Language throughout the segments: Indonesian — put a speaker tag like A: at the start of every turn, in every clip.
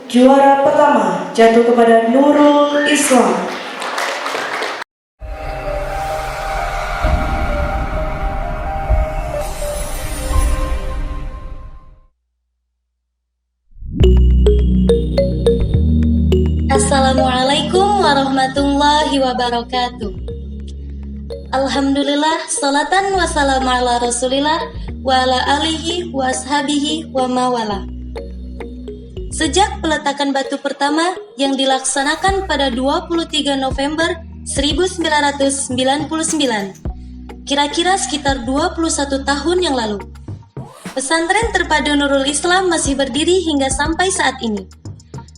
A: Juara pertama jatuh kepada Nurul Islam.
B: Assalamualaikum warahmatullahi wabarakatuh. Alhamdulillah, salatan wassalamu ala rasulillah wa ala alihi wa ashabihi wa mawala. Sejak peletakan batu pertama yang dilaksanakan pada 23 November 1999, kira-kira sekitar 21 tahun yang lalu, pesantren terpadu Nurul Islam masih berdiri hingga sampai saat ini.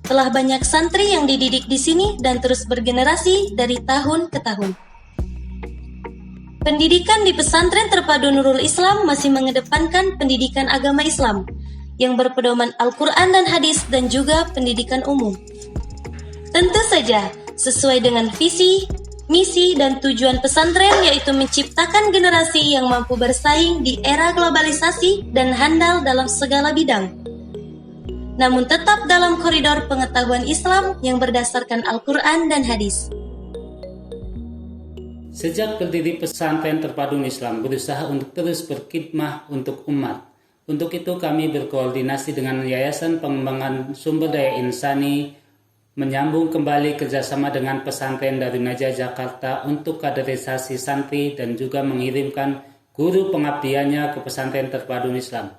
B: Telah banyak santri yang dididik di sini dan terus bergenerasi dari tahun ke tahun. Pendidikan di pesantren terpadu Nurul Islam masih mengedepankan pendidikan agama Islam yang berpedoman Al-Quran dan hadis dan juga pendidikan umum. Tentu saja sesuai dengan visi, misi, dan tujuan pesantren, yaitu menciptakan generasi yang mampu bersaing di era globalisasi dan handal dalam segala bidang, namun tetap dalam koridor pengetahuan Islam yang berdasarkan Al-Quran dan hadis.
C: Sejak berdiri pesantren terpadu Islam berusaha untuk terus berkhidmah untuk umat. Untuk itu kami berkoordinasi dengan Yayasan Pengembangan Sumber Daya Insani, menyambung kembali kerjasama dengan pesantren Darun Najah Jakarta untuk kaderisasi santri dan juga mengirimkan guru pengabdiannya ke pesantren terpadu Islam.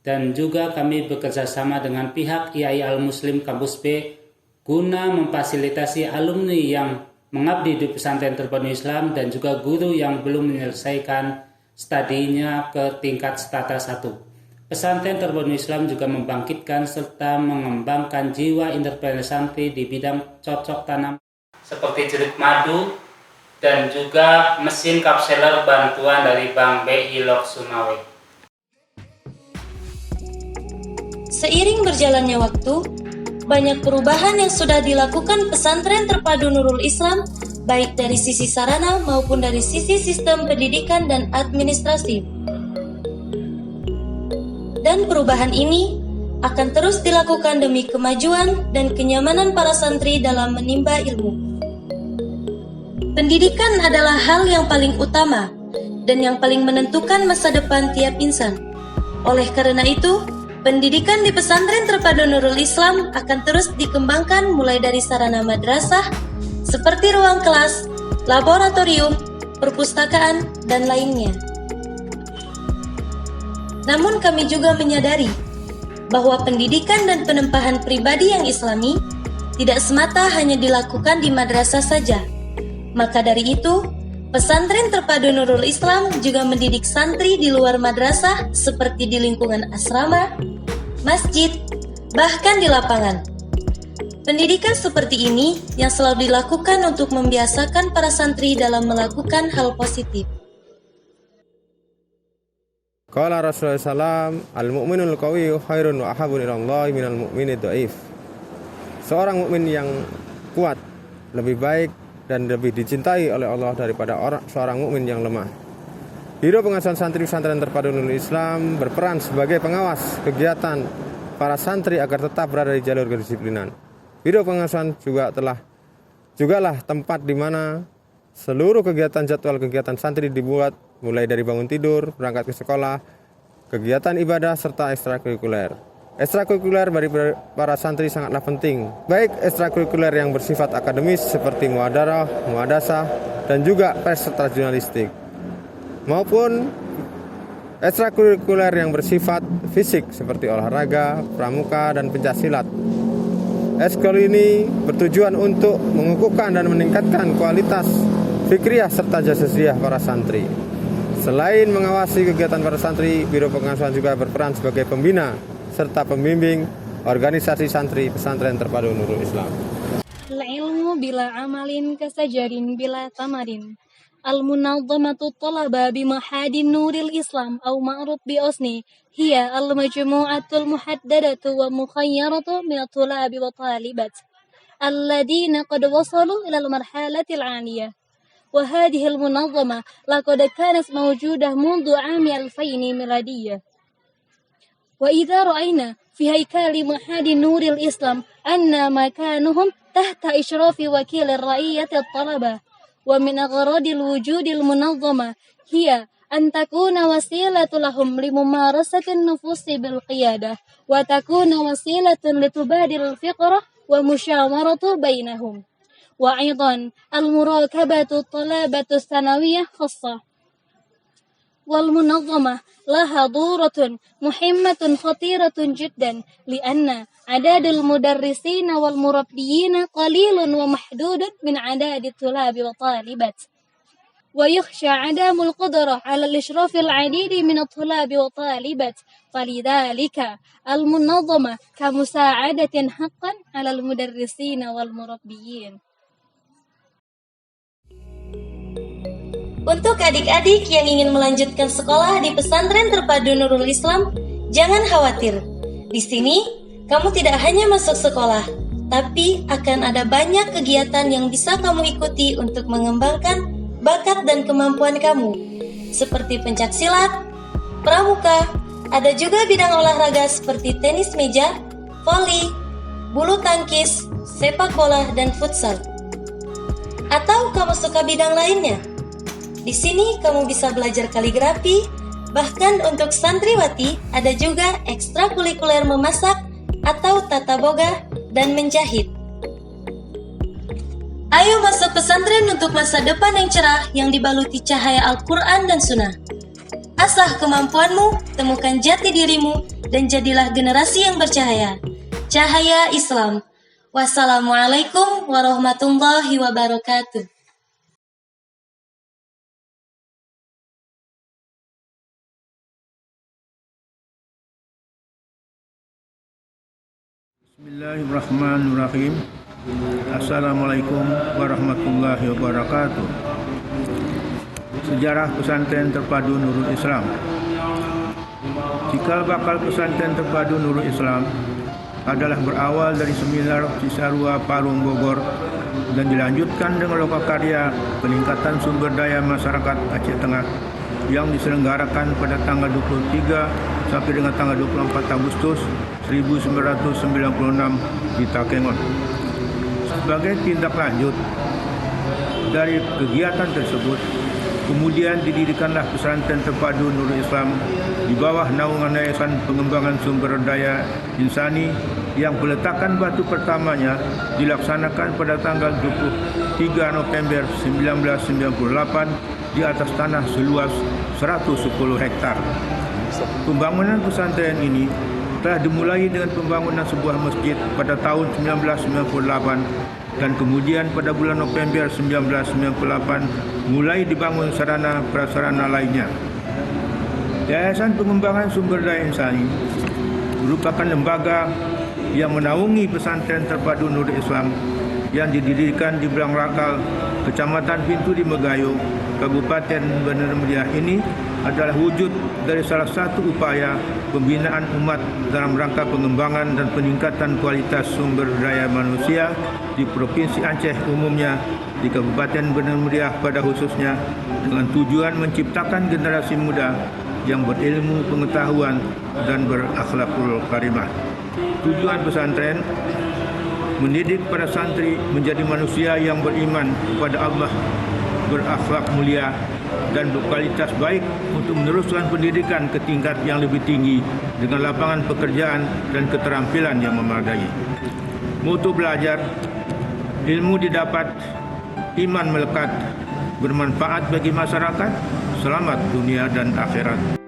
C: Dan juga kami bekerjasama dengan pihak IAI Al-Muslim Kampus B guna memfasilitasi alumni yang mengabdi di pesantren terpadu Islam dan juga guru yang belum menyelesaikan studinya ke tingkat strata 1. Pesantren terpadu Islam juga membangkitkan serta mengembangkan jiwa entrepreneur santri di bidang cocok tanam seperti jeruk madu dan juga mesin kapseler bantuan dari Bank BI Lok Sumawe.
B: Seiring berjalannya waktu, banyak perubahan yang sudah dilakukan pesantren terpadu Nurul Islam, baik dari sisi sarana maupun dari sisi sistem pendidikan dan administrasi. Dan perubahan ini akan terus dilakukan demi kemajuan dan kenyamanan para santri dalam menimba ilmu. Pendidikan adalah hal yang paling utama dan yang paling menentukan masa depan tiap insan. Oleh karena itu, pendidikan di pesantren terpadu Nurul Islam akan terus dikembangkan mulai dari sarana madrasah seperti ruang kelas, laboratorium, perpustakaan, dan lainnya. Namun kami juga menyadari bahwa pendidikan dan penempahan pribadi yang islami tidak semata hanya dilakukan di madrasah saja. Maka dari itu, pesantren terpadu Nurul Islam juga mendidik santri di luar madrasah seperti di lingkungan asrama, masjid, bahkan di lapangan. Pendidikan seperti ini yang selalu dilakukan untuk membiasakan para santri dalam melakukan hal positif.
D: Qala Rasulullah SAW, al-mu'minul qawiyyu khairun wa ahabun ilallahi minal mu'minid dhaif. Seorang mukmin yang kuat lebih baik dan lebih dicintai oleh Allah daripada seorang mukmin yang lemah. Biro Pengasuhan Santri Pesantren Terpadu Nurul Islam berperan sebagai pengawas kegiatan para santri agar tetap berada di jalur kedisiplinan. Biro Pengasuhan jugalah tempat di mana seluruh kegiatan jadwal kegiatan santri dibuat, mulai dari bangun tidur, berangkat ke sekolah, kegiatan ibadah, serta ekstrakurikuler. Ekstrakurikuler bagi para santri sangatlah penting, baik ekstrakurikuler yang bersifat akademis seperti muadarah, muadasah, dan juga peserta jurnalistik, maupun ekstrakurikuler yang bersifat fisik seperti olahraga, pramuka, dan pencaksilat. Ekskul ini bertujuan untuk mengukuhkan dan meningkatkan kualitas fikriyah serta jasasiyah para santri. Selain mengawasi kegiatan para santri, Biro Pengasuhan juga berperan sebagai pembina serta pembimbing organisasi santri pesantren terpadu Nurul Islam.
E: Al-ilmu bila amalin kasajarin bila tamarin. Al-munadzamatu talaba bimahadin Nuril Islam au ma'ruf bi usni hiya al-majmu'atul muhaddadatu wa mukhayyaratu min at-tulabi wa talibat alladhina qad wasalu ila al-marhalati al-'aliyah. وهذه المنظمة لقد كانت موجودة منذ عام 2000 ميلادية وإذا رأينا في هيكل معهد نور الإسلام أن مكانهم تحت إشراف وكيل الرعية الطلبة، ومن أغراض الوجود المنظمة هي أن تكون وسيلة لهم لممارسة النفوس بالقيادة، وتكون وسيلة لتبادل الفقرة ومشاورة بينهم. وأيضا المراقبة الطلبة الثانوية خاصة، والمنظمة لها دورة مهمة خطيرة جدا، لأن عدد المدرسين والمربيين قليل ومحدود من عدد الطلاب والطالبات، ويخشى عدم القدرة على الإشراف العديد من الطلاب والطالبات، فلذلك المنظمة كمساعدة حقا على المدرسين والمربيين.
B: Untuk adik-adik yang ingin melanjutkan sekolah di pesantren terpadu Nurul Islam, jangan khawatir. Di sini, kamu tidak hanya masuk sekolah, tapi akan ada banyak kegiatan yang bisa kamu ikuti untuk mengembangkan bakat dan kemampuan kamu, seperti pencaksilat, pramuka, ada juga bidang olahraga seperti tenis meja, voli, bulu tangkis, sepak bola, dan futsal. Atau kamu suka bidang lainnya? Di sini kamu bisa belajar kaligrafi, bahkan untuk santriwati ada juga ekstrakurikuler memasak atau tata boga dan menjahit. Ayo masuk pesantren untuk masa depan yang cerah yang dibaluti cahaya Al-Quran dan Sunnah. Asah kemampuanmu, temukan jati dirimu, dan jadilah generasi yang bercahaya. Cahaya Islam. Wassalamualaikum warahmatullahi wabarakatuh.
F: Bismillahirrahmanirrahim. Assalamualaikum warahmatullahi wabarakatuh. Sejarah pesantren terpadu Nurul Islam. Cikal bakal pesantren terpadu Nurul Islam adalah berawal dari seminar Cisarua Parung Bogor dan dilanjutkan dengan lokakarya peningkatan sumber daya masyarakat Aceh Tengah yang diselenggarakan pada tanggal 23 sampai dengan tanggal 24 Agustus 1996 di Takengon. Sebagai tindak lanjut dari kegiatan tersebut, kemudian didirikanlah pesantren terpadu Nurul Islam di bawah naungan Yayasan Pengembangan Sumber Daya Insani yang peletakan batu pertamanya dilaksanakan pada tanggal 23 November 1998 di atas tanah seluas 110 hektar. Pembangunan pesantren ini telah dimulai dengan pembangunan sebuah masjid pada tahun 1998 dan kemudian pada bulan November 1998 mulai dibangun sarana prasarana lainnya. Yayasan Pengembangan Sumber Daya Insani merupakan lembaga yang menaungi pesantren terpadu Nurul Islam yang didirikan di Blangrakal, Kecamatan Pintu di Megayo, Kabupaten Bandar Mulia ini adalah wujud dari salah satu upaya pembinaan umat dalam rangka pengembangan dan peningkatan kualitas sumber daya manusia di Provinsi Aceh umumnya, di Kabupaten Bandar Mulia pada khususnya, dengan tujuan menciptakan generasi muda yang berilmu pengetahuan dan berakhlakul karimah. Tujuan pesantren mendidik para santri menjadi manusia yang beriman kepada Allah, berakhlak mulia, dan berkualitas baik untuk meneruskan pendidikan ke tingkat yang lebih tinggi dengan lapangan pekerjaan dan keterampilan yang memadai. Mutu belajar, ilmu didapat, iman melekat, bermanfaat bagi masyarakat, selamat dunia dan akhirat.